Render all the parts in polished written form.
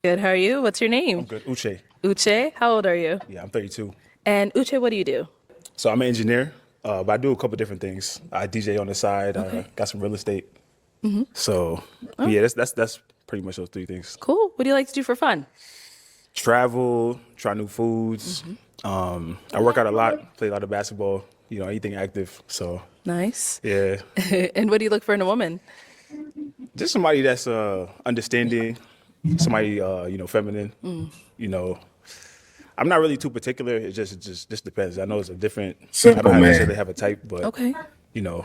Good. How are you? What's your I'm name? good. Uche. Uche. How old are you? Yeah, I'm 32. And Uche, what do you do? So I'm an engineer, but I do a couple different things. I DJ on the side. I Okay. got some real estate. So Oh, yeah, that's pretty much those three things. cool. What do you like to do for fun? Travel, try new foods. I work out a lot, play a lot of basketball. Anything active. So Nice. yeah, And what do you look for in a woman? just somebody that's understanding, somebody feminine. You know, I'm not really too particular. It just depends. I know it's a different. I don't Simple necessarily man. have a type, but Okay. you know,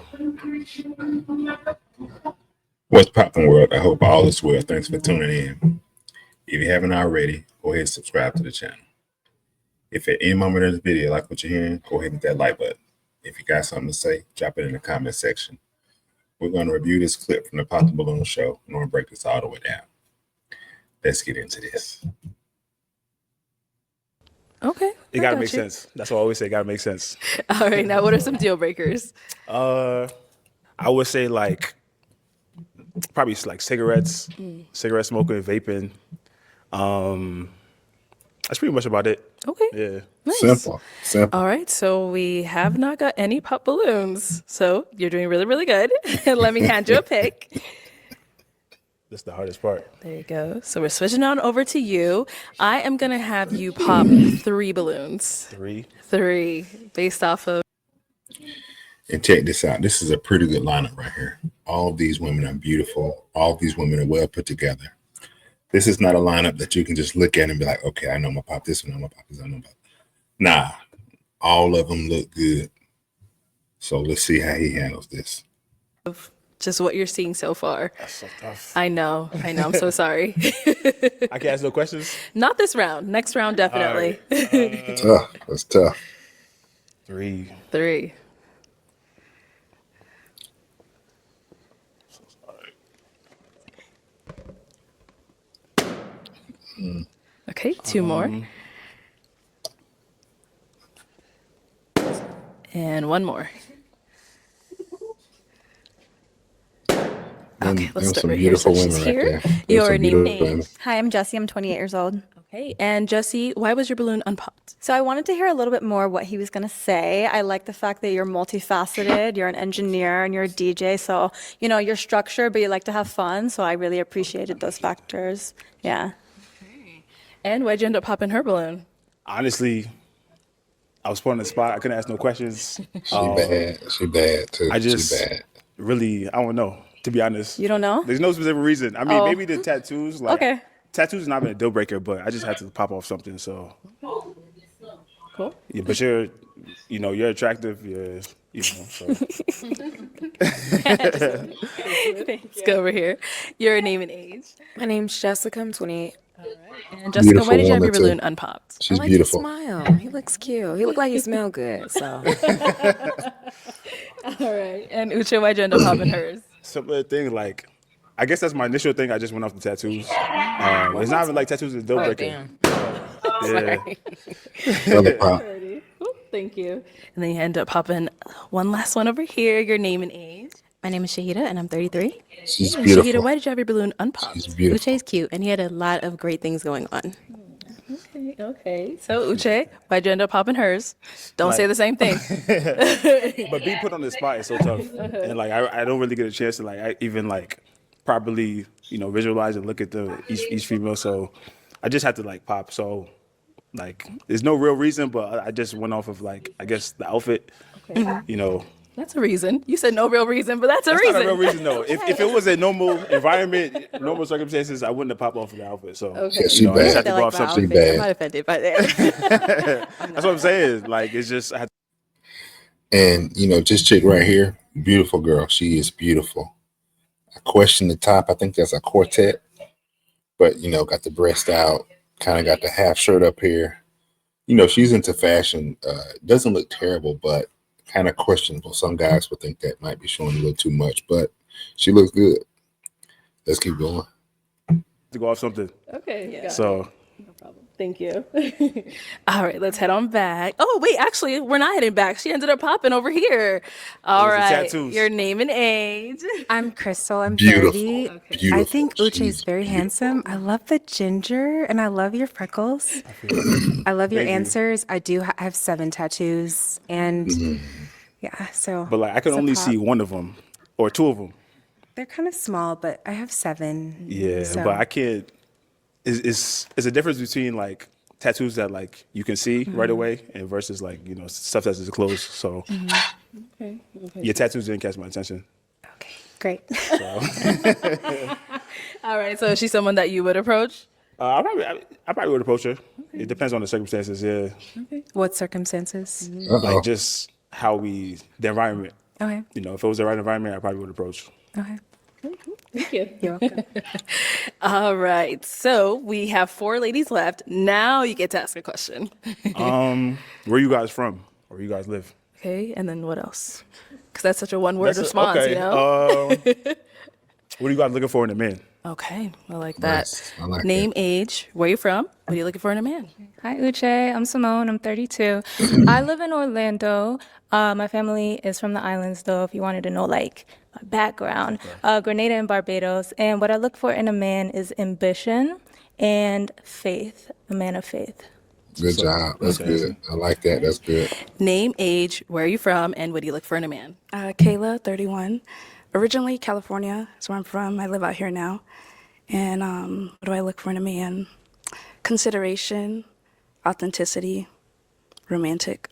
What's poppin' world? I hope all is well. Thanks for tuning in. If you haven't already, go ahead and subscribe to the channel. If at any moment of this video you like what you're hearing, go ahead and hit that like button. If you got something to say, drop it in the comment section. We're going to review this clip from the Pop the Balloon show, and we're going to break this all the way down. Let's get into this. Okay. it I got to got make you. sense. That's what I always say. Got to make sense. All right. Now, what are some deal breakers? Uh, I would say like probably like cigarettes, cigarette smoking, vaping. That's pretty much about it. Okay. Yeah. Nice. Simple. All right. So we have not got any pop balloons. So you're doing really, really good. Let me hand you a pick. That's the hardest part. There you go. So we're switching on over to you. I am going to have you pop 3 balloons. 3. 3 based off of. And check this out. This is a pretty good lineup right here. All of these women are beautiful. All of these women are well put together. This is not a lineup that you can just look at and be like, okay, I know I'm gonna pop this one, I'm gonna pop this, I know I'm gonna pop. Nah, all of them look good. So let's see how he handles this. Just what you're seeing so far. That's so tough. I know. I'm so sorry. I can ask no questions. Not this round. Next round, definitely. Tough. That's tough. 3. 3. Okay, 2 more. And 1 more. Okay, let's Them start some right here. So beautiful she's women right here. there. Them Your some name beautiful women. is. Hi, I'm Jessie. I'm 28 years old. Okay, and Jesse, why was your balloon unpopped? So I wanted to hear a little bit more what he was going to say. I like the fact that you're multifaceted, you're an engineer and you're a DJ. So, you're structured, but you like to have fun. So I really appreciated those factors. Yeah. And why'd you end up popping her balloon? Honestly, I was put on the spot. I couldn't ask no questions. She bad too. I She just bad. really, I don't know. To be honest, You don't know? there's no specific reason. I mean, Oh. maybe the tattoos. Like, Okay. tattoos not been a deal breaker, but I just had to pop off something. So, Cool. yeah, but you're attractive. So Let's go over here. Your name and age. My name's Jessica. I'm 28. And Jessica, Beautiful why did you have woman, your too. balloon unpopped? I She's like beautiful. his smile. He looks cute. He looked like he smelled good. So All right. And Uche, why'd you end up popping hers? similar thing. Like, I guess that's my initial thing. I just went off the tattoos. It's not even like tattoos is a deal breaker. damn. Yeah. Another pop. Alrighty. Ooh, thank you. And then you end up popping one last one over here. Your name and age. My name is Shahida, and I'm 33. She's And Shahida, beautiful. why did you have your balloon unpopped? She's beautiful. Uche's cute, and he had a lot of great things going on. Okay. So Uche, why'd you end up popping hers? Don't say Like- the same thing. But being put on the spot is so tough, and like I don't really get a chance to even properly visualize and look at each female. So I just had to like pop. So like there's no real reason, but I just went off of I guess the outfit. That's a reason. You said no real reason, but that's a That's reason. not a real reason though. If it was a normal environment, normal circumstances, I wouldn't have popped off of the outfit. So Okay. Yeah, she I just had bad. to go off something. She I'm bad. not offended by that. That's what I'm saying. Like it's just I had And this chick right here, beautiful girl. She is beautiful. I question the top. I think that's a quartet, but got the breast out, kind of got the half shirt up here. She's into fashion. Doesn't look terrible, but kind of questionable. Some guys would think that might be showing a little too much, but she looks good. Let's keep going. to go off something. Okay. got it. So No problem. Thank you. All right, let's head on back. Oh, wait, actually, we're not heading back. She ended up popping over here. All was the right, tattoos. your name and age. I'm Crystal. I'm Beautiful. 30. Beautiful. I think Uche is She's very beautiful. handsome. I love the ginger and I love your freckles. I love your Thank you. answers. I do I have 7 tattoos and yeah, so But like I can it's a only pop. see one of them or 2 of them. They're kind of small, but I have 7. Yeah, so. but I can't. It's a difference between like tattoos that like you can see right away and versus like stuff that's just closed. So your tattoos didn't catch my attention. Okay, great. All right, so is she someone that you would approach? I probably would approach her. It depends on the circumstances. Yeah, What circumstances? Uh-oh. like just the environment. Okay, If it was the right environment, I probably would approach. okay. Thank you. You're welcome. All right, so we have 4 ladies left. Now you get to ask a question. Where you guys from? Or where you guys live? Okay, and then what else? Because that's such a one-word That's response, okay. you know? What are you guys looking for in a man? Okay, I like that. Nice. I like Name, age, where you from? What are you looking for in a man? Hi, Uche. I'm Simone. I'm 32. I live in Orlando. My family is from the islands, though, if you wanted to know, like, my background. Grenada and Barbados. And what I look for in a man is ambition and faith, a man of faith. Good job. That's good. I like that. That's good. Name, age, where are you from, and what do you look for in a man? Kayla, 31. Originally California is where I'm from. I live out here now. And what do I look for in a man? Consideration, authenticity, romantic.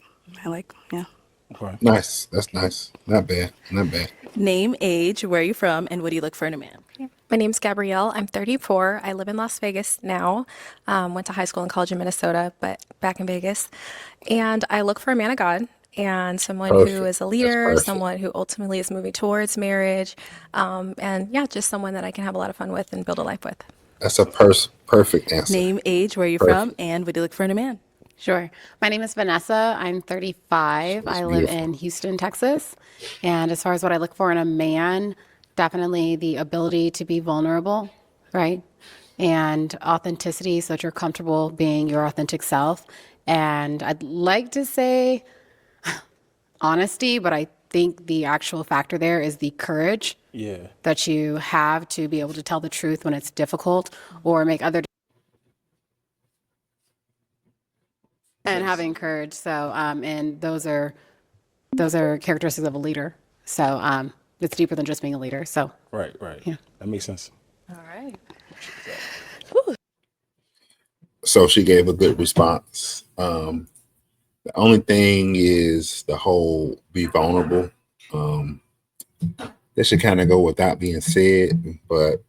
Yeah. Okay. Nice. That's nice. Not bad. Not bad. Name, age, where are you from, and what do you look for in a man? My name's Gabrielle. I'm 34. I live in Las Vegas now. Went to high school and college in Minnesota, but back in Vegas. And I look for a man of God and someone who Perfect. is a That's leader, perfect. someone who ultimately is moving towards marriage. And yeah, just someone that I can have a lot of fun with and build a life with. That's a perfect answer. Name, age, where are you Perfect. from, and what do you look for in a man? Sure. My name is Vanessa. I'm 35. That's I live beautiful. in Houston, Texas. And as far as what I look for in a man, definitely the ability to be vulnerable, right? And authenticity, so that you're comfortable being your authentic self. And I'd like to say honesty, but I think the actual factor there is the courage Yeah. that you have to be able to tell the truth when it's difficult or make other and having courage. So, and those are characteristics of a leader. So, it's deeper than just being a leader. So, Right. Yeah. That makes sense. All right. So she gave a good response. The only thing is the whole be vulnerable. That should kind of go without being said. But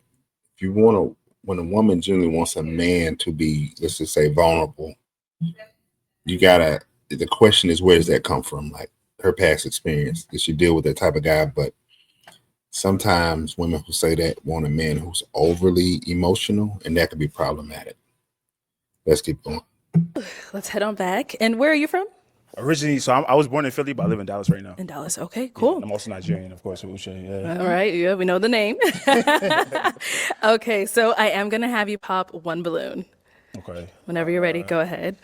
if you want to, when a woman generally wants a man to be, let's just say, vulnerable, the question is, where does that come from? Like her past experience. Did she deal with that type of guy? But sometimes women who say that want a man who's overly emotional, and that could be problematic. Let's keep going. Let's head on back. And where are you from? Originally, so I was born in Philly, but I live in Dallas right now. In Dallas. Okay, cool. I'm also Nigerian, of course, with Uche. Yeah. All right, yeah, we know the name. Okay, so I am going to have you pop one balloon. Okay. Whenever you're ready, go ahead.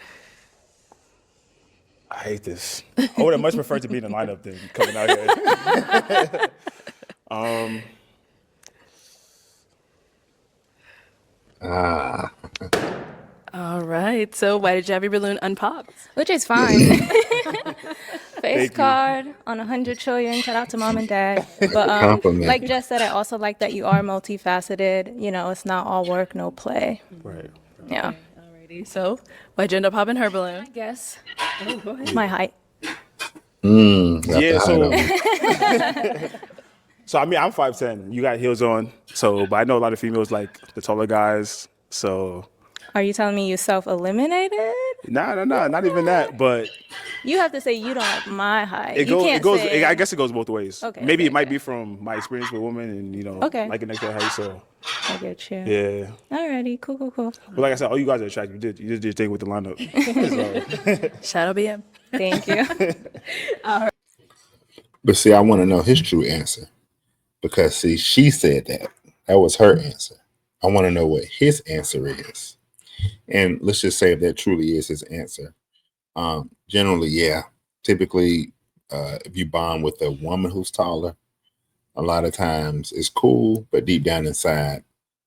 I hate this. I would have much preferred to be in the lineup than coming out here. All right, so why did you have your balloon unpopped? Which is fine. Face you. card on 100 trillion. Shout out to mom and dad. But Compliment. like Jess said, I also like that you are multifaceted. You know, it's not all work, no play. Right. Yeah. Alrighty, so why'd you end up popping her balloon? Yes. My height. Got Yeah, the height on. So I mean, I'm 5'10". You got heels on, but I know a lot of females like the taller guys. So Are you telling me you self-eliminated? nah, not even that. But You have to say you don't like my height. it You goes. can't It goes. say, I guess it goes both ways. Okay, Maybe okay, it might okay. be from my experience with women, and Okay. like an extra height. So I get you. yeah. Alrighty, cool. But like I said, all you guys are attractive. You did your thing with the lineup. So, Shadow BM. Thank you. But see, I want to know his true answer because see, she said that. That was her answer. I want to know what his answer is. And let's just say if that truly is his answer. Generally, yeah. Typically, if you bond with a woman who's taller, a lot of times it's cool, but deep down inside,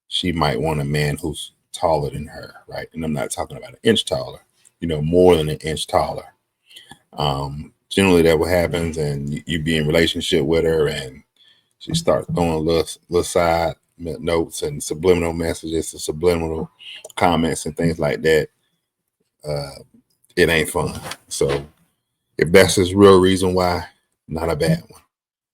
she might want a man who's taller than her, right? And I'm not talking about an inch taller, more than an inch taller. Generally, that what happens, and you be in relationship with her, and she starts throwing little side notes and subliminal messages and subliminal comments and things like that. It ain't fun. So if that's his real reason why, not a bad one.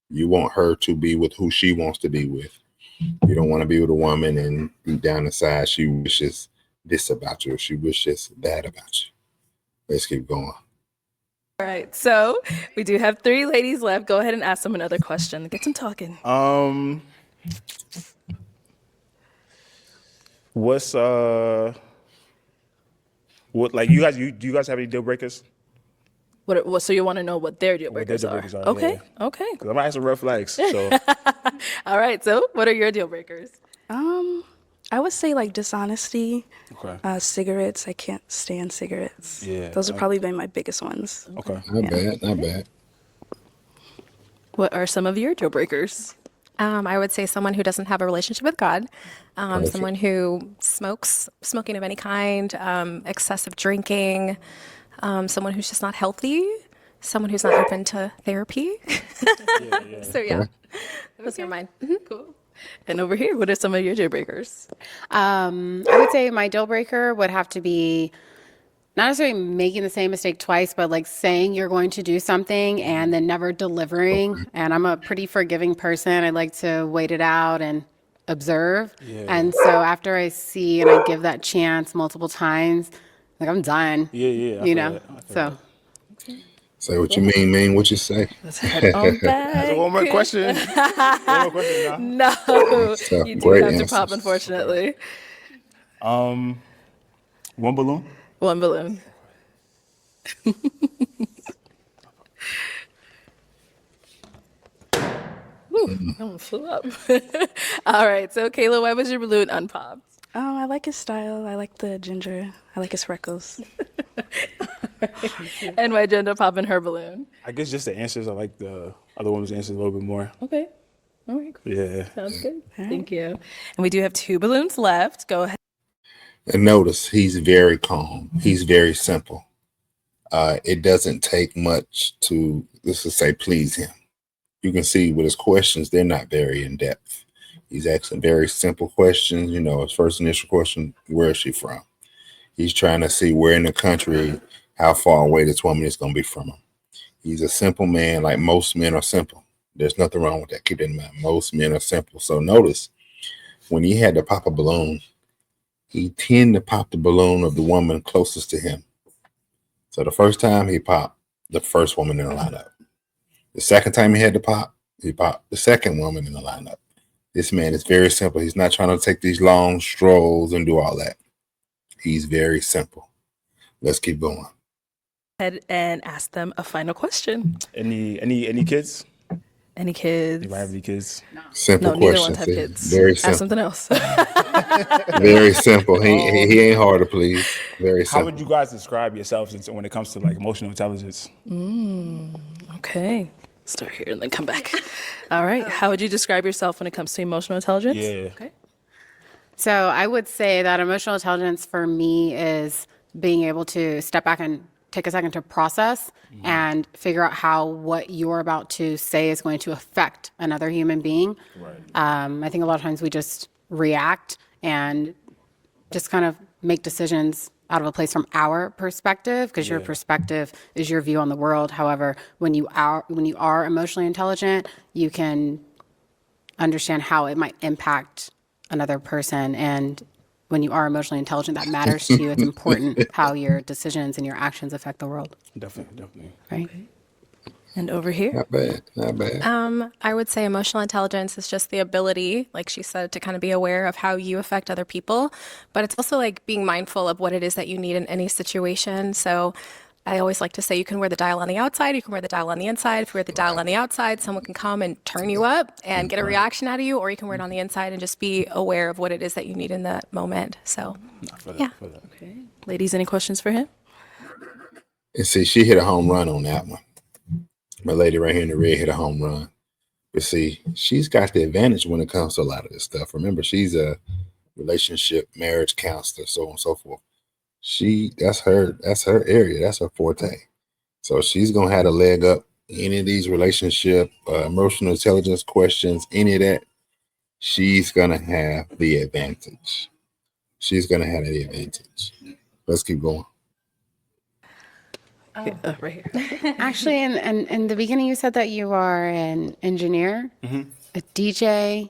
You want her to be with who she wants to be with. You don't want to be with a woman and deep down inside she wishes this about you or she wishes that about you. Let's keep going. All right, so we do have 3 ladies left. Go ahead and ask them another question. Get them talking. What's what like do you guys have any deal breakers? What? So you want to know what their deal What their breakers deal are? breakers are, Okay, yeah. okay. Because I'm gonna have some red flags. So All right. So what are your deal breakers? I would say like dishonesty, okay. cigarettes. I can't stand cigarettes. Yeah, Those have probably been my biggest ones. Okay. Not bad. What are some of your deal breakers? I would say someone who doesn't have a relationship with God, Perfect. someone who smoking of any kind, excessive drinking, someone who's just not healthy, someone who's not open to therapy. So yeah, those are mine. Cool. And over here, what are some of your deal breakers? I would say my deal breaker would have to be not necessarily making the same mistake twice, but like saying you're going to do something and then never delivering. And I'm a pretty forgiving person. I like to wait it out and observe. And so after I see and I give that chance multiple times, like I'm done. Yeah. I You feel know? that. I feel So that. Say what you mean what you say. Let's head on back. So one more question. One more question now. No, So, you do great have to pop, answers. unfortunately. One balloon. One balloon. Ooh, that one flew up. All right, so Kayla, why was your balloon unpopped? I like his style. I like the ginger. I like his freckles. And why'd you end up popping her balloon? I guess just the answers. I like the other woman's answers a little bit more. Okay. All right, cool. Yeah. Sounds good. Thank you. And we do have 2 balloons left. Go ahead. And notice he's very calm. He's very simple. It doesn't take much to, let's just say, please him. You can see with his questions, they're not very in depth. He's asking very simple questions. His first initial question, where is she from? He's trying to see where in the country, how far away this woman is going to be from him. He's a simple man, like most men are simple. There's nothing wrong with that. Keep that in mind. Most men are simple. So notice when he had to pop a balloon, he tended to pop the balloon of the woman closest to him. So the first time he popped the first woman in the lineup. The second time he had to pop, he popped the second woman in the lineup. This man is very simple. He's not trying to take these long strolls and do all that. He's very simple. Let's keep going. Ahead and ask them a final question. Any kids? Any kids? Anybody have any kids? Simple No, neither questions. one have kids. Very Ask simple. something else. Very simple. He ain't hard to please. Very How simple. would you guys describe yourselves when it comes to like emotional intelligence? Okay. Start here and then come back. All right. How would you describe yourself when it comes to emotional intelligence? Yeah. Okay. So I would say that emotional intelligence for me is being able to step back and take a second to process and figure out how what you're about to say is going to affect another human being. Right. I think a lot of times we just react and just kind of make decisions out of a place from our perspective, because your perspective is your view on the world. However, when you are emotionally intelligent, you can understand how it might impact another person. And when you are emotionally intelligent, that matters to you. It's important how your decisions and your actions affect the world, Definitely. right? And over here. Not bad. Not bad. I would say emotional intelligence is just the ability, like she said, to kind of be aware of how you affect other people. But it's also like being mindful of what it is that you need in any situation. So I always like to say you can wear the dial on the outside, you can wear the dial on the inside. If you wear the dial on the outside, someone can come and turn you up and get a reaction out of you, or you can wear it on the inside and just be aware of what it is that you need in that moment. So, yeah. Okay. Ladies, any questions for him? And see, she hit a home run on that one. My lady right here in the red hit a home run. But see, she's got the advantage when it comes to a lot of this stuff. Remember, she's a relationship, marriage counselor, so on and so forth. That's her area. That's her forte. So she's gonna have a leg up any of these relationship, emotional intelligence questions, any of that. She's gonna have the advantage. She's gonna have the advantage. Let's keep going. Right here. Actually, in the beginning, you said that you are an engineer, a DJ.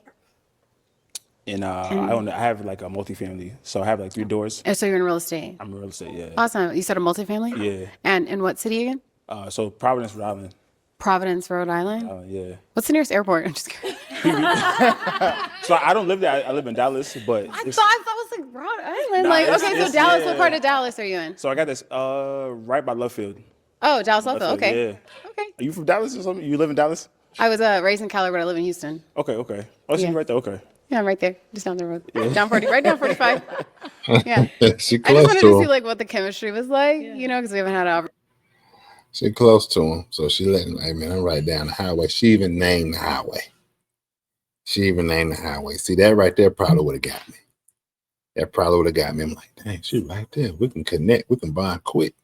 And I have like a multifamily, so I have like 3 doors. And so you're in real estate. I'm in real estate, yeah. Awesome. You said a multifamily? Yeah. And in what city again? So Providence, Rhode Island. Providence, Rhode Island? Yeah. What's the nearest airport? I'm just kidding. So I don't live there. I live in Dallas, but I thought it was like Rhode Island. Nah, Like, it's- okay, so it's- Dallas, yeah. what part of Dallas are you in? so I got this right by Love Field. Oh, Dallas Love Field. Love Field, Okay. Yeah. Okay. Are you from Dallas or something? You live in Dallas? I was raised in Cali, but I live in Houston. Okay. Oh, so Yeah. you right there. Okay. Yeah, I'm right there, just down the road. Down 40, right down 45. Yeah. She I just close wanted to to see him. like what the chemistry was like, you know, because we haven't had a. She close to him. So she let him, hey man, I'm right down the highway. She even named the highway. See, that right there probably would have got me. I'm like, dang, she right there. We can connect. We can bond quick.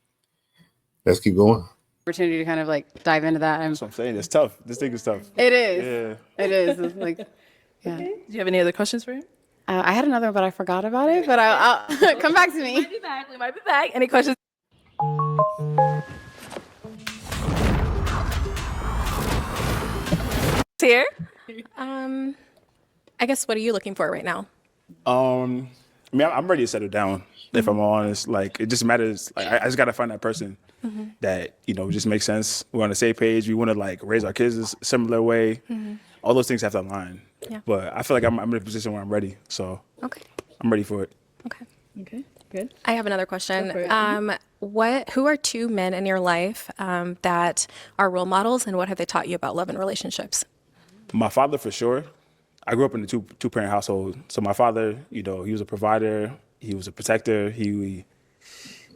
Let's keep going. Opportunity to kind of like dive into that. That's what I'm saying. It's tough. This thing is tough. It is. Yeah. It is. It's like, yeah. Do you have any other questions for him? I had another, but I forgot about it. But I'll come back to me. We might be back. Any questions? Here. I guess, what are you looking for right now? I mean, I'm ready to settle down. If I'm honest, like it just matters. Like I just gotta find that person that just makes sense. We're on the same page. We want to like raise our kids a similar way. All those things have to align. Yeah. But I feel like I'm in a position where I'm ready. So Okay. I'm ready for it. Okay. Okay. Good. I have another question. Go for it. Who are 2 men in your life that are role models, and what have they taught you about love and relationships? My father, for sure. I grew up in a two-parent household. So my father, he was a provider. He was a protector. Him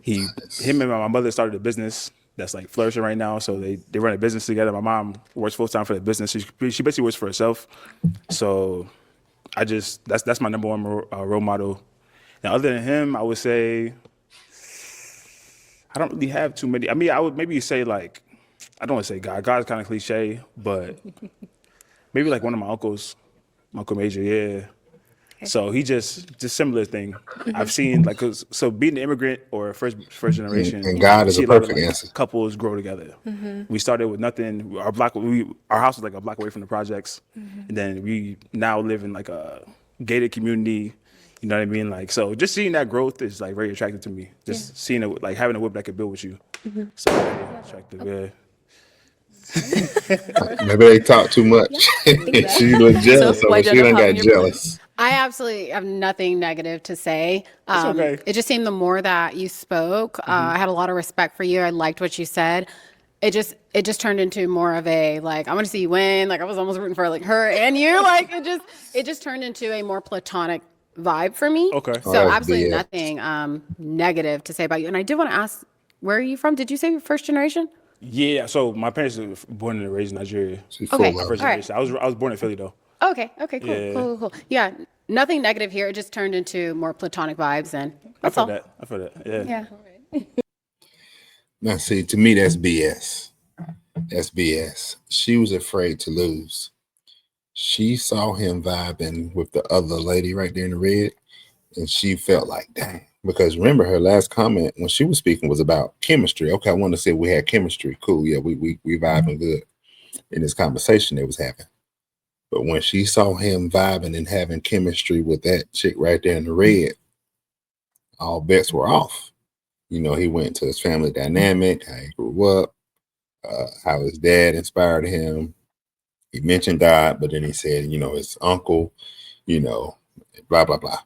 and my mother started a business that's like flourishing right now. So they run a business together. My mom works full time for the business. She basically works for herself. So that's my number one role model. And other than him, I would say I don't really have too many. I mean, I would maybe say like, I don't want to say God. God's kind of cliche, but maybe like one of my uncles, Uncle Major, yeah. So he just similar thing. I've seen like so being an immigrant or first generation, And God is you a see lot of, perfect answer. Couples grow together. We started with nothing. Our house was like a block away from the projects, and then we now live in like a gated community. You know what I mean? Like so, just seeing that growth is like very attractive to me. Just seeing it, like having a whip that could build with you. So very attractive. Yeah. Maybe they talk too much. She looked jealous, so why she you done don't have got your jealous. I absolutely have nothing negative to say. It's okay. It just seemed the more that you spoke, I had a lot of respect for you. I liked what you said. It just turned into more of a like, I want to see you win. Like I was almost rooting for like her and you. Like it just turned into a more platonic vibe for me. Okay. So that's absolutely BS. nothing negative to say about you. And I did want to ask, where are you from? Did you say you're first generation? Yeah. So my parents were born and raised in Nigeria. She's Okay. full of First it. All right. generation. I was born in Philly though. Okay. Cool. Yeah. Cool. Yeah. Nothing negative here. It just turned into more platonic vibes, and that's all. I feel that. Yeah. Yeah. Now, see, to me, that's BS. That's BS. She was afraid to lose. She saw him vibing with the other lady right there in the red, and she felt like, dang. Because remember, her last comment when she was speaking was about chemistry. Okay, I want to say we had chemistry. Cool. Yeah, we vibing good in this conversation they was having. But when she saw him vibing and having chemistry with that chick right there in the red, all bets were off. He went to his family dynamic, how he grew up, how his dad inspired him. He mentioned God, but then he said, his uncle, blah, blah, blah.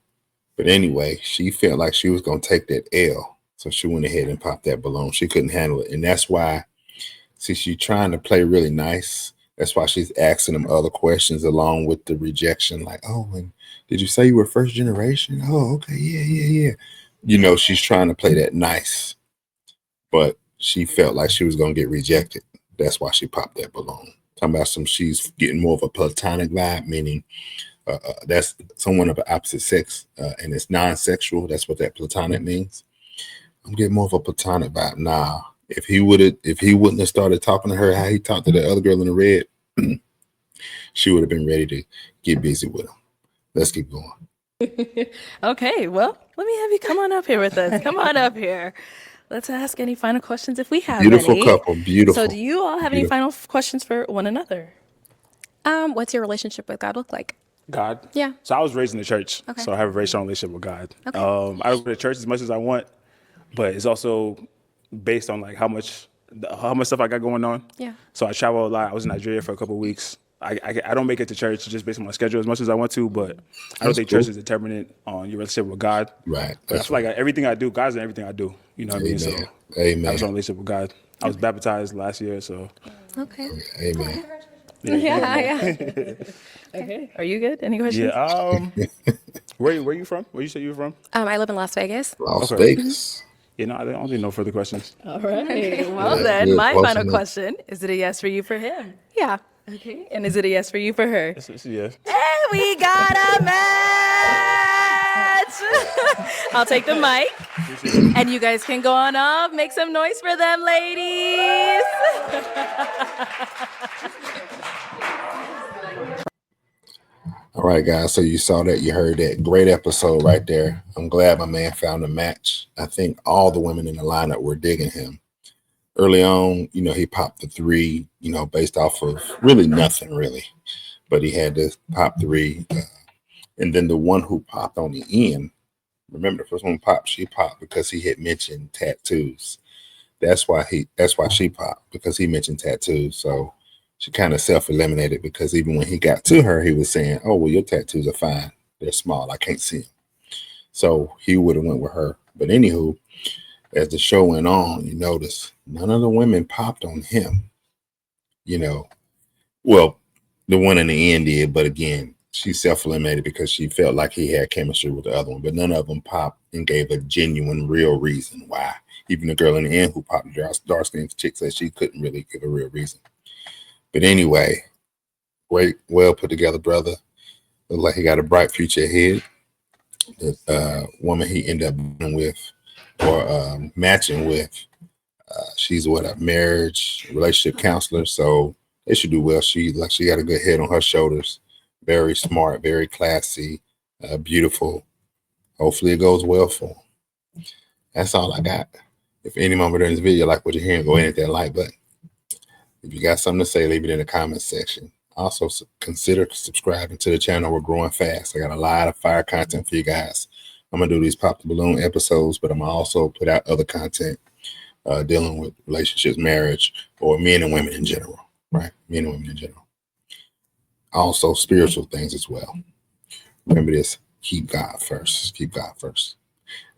But anyway, she felt like she was going to take that L. So she went ahead and popped that balloon. She couldn't handle it. And that's why, see, she's trying to play really nice. That's why she's asking them other questions along with the rejection. Like, oh, and did you say you were first generation? Oh, okay. Yeah. You know, she's trying to play that nice. But she felt like she was going to get rejected. That's why she popped that balloon. Talking about she's getting more of a platonic vibe, meaning that's someone of the opposite sex, and it's non-sexual. That's what that platonic means. I'm getting more of a platonic vibe. Nah, if he wouldn't have started talking to her how he talked to the other girl in the red, she would have been ready to get busy with him. Let's keep going. Okay, well, let me have you come on up here with us. Come on up here. Let's ask any final questions if we have Beautiful any. couple, beautiful. So do you all have any final questions for one another? What's your relationship with God look like? God. Yeah. So I was raised in the church, Okay. so I have a very strong relationship with God. Okay. I don't go to church as much as I want, but it's also based on like how much stuff I got going on. Yeah. So I travel a lot. I was in Nigeria for a couple of weeks. I don't make it to church just based on my schedule as much as I want to, but I don't think church is determinant on your relationship with God. Right. But I feel like everything I do, God's in everything I do. You know what I mean? So Amen. I have a strong relationship with God. I was baptized last year, so. Okay. Amen. Yeah. Okay. Are you good? Any questions? Yeah. Where you from? Where you say you were from? I live in Las Vegas. Las Okay. Vegas. You know, I don't need no further questions. All right. Well, Yeah, then, good. my Close final enough. question, is it a yes for you for him? Yeah. Okay. And is it a yes for you for her? It's a yes. Hey, we got a match! I'll take the mic. And you guys can go on up. Make some noise for them, ladies. All right, guys. So you saw that, you heard that. Great episode right there. I'm glad my man found a match. I think all the women in the lineup were digging him. Early on, you know, he popped the 3, you know, based off of really nothing, really. But he had this pop 3. And then the one who popped on the end, remember the first one popped, she popped because he had mentioned tattoos. That's why she popped, because he mentioned tattoos. So she kind of self-eliminated, because even when he got to her, he was saying, oh, well, your tattoos are fine. They're small. I can't see them. So he would have went with her. But anywho, as the show went on, you notice none of the women popped on him. You know, well, the one in the end did, but again, she self-eliminated because she felt like he had chemistry with the other one. But none of them popped and gave a genuine, real reason why. Even the girl in the end who popped, the dark-skinned chick, said she couldn't really give a real reason. But anyway, great, well put together brother. Looked like he got a bright future ahead. The woman he ended up being with or matching with, she's a marriage relationship counselor, so they should do well. She got a good head on her shoulders. Very smart, very classy, beautiful. Hopefully it goes well for them. That's all I got. If any moment during this video like what you're hearing, go ahead and hit that like button. If you got something to say, leave it in the comment section. Also, consider subscribing to the channel. We're growing fast. I got a lot of fire content for you guys. I'm going to do these Pop the Balloon episodes, but I'm going to also put out other content dealing with relationships, marriage, or men and women in general, right? Men and women in general. Also, spiritual things as well. Remember this, keep God first. Keep God first.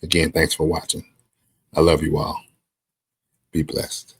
Again, thanks for watching. I love you all. Be blessed.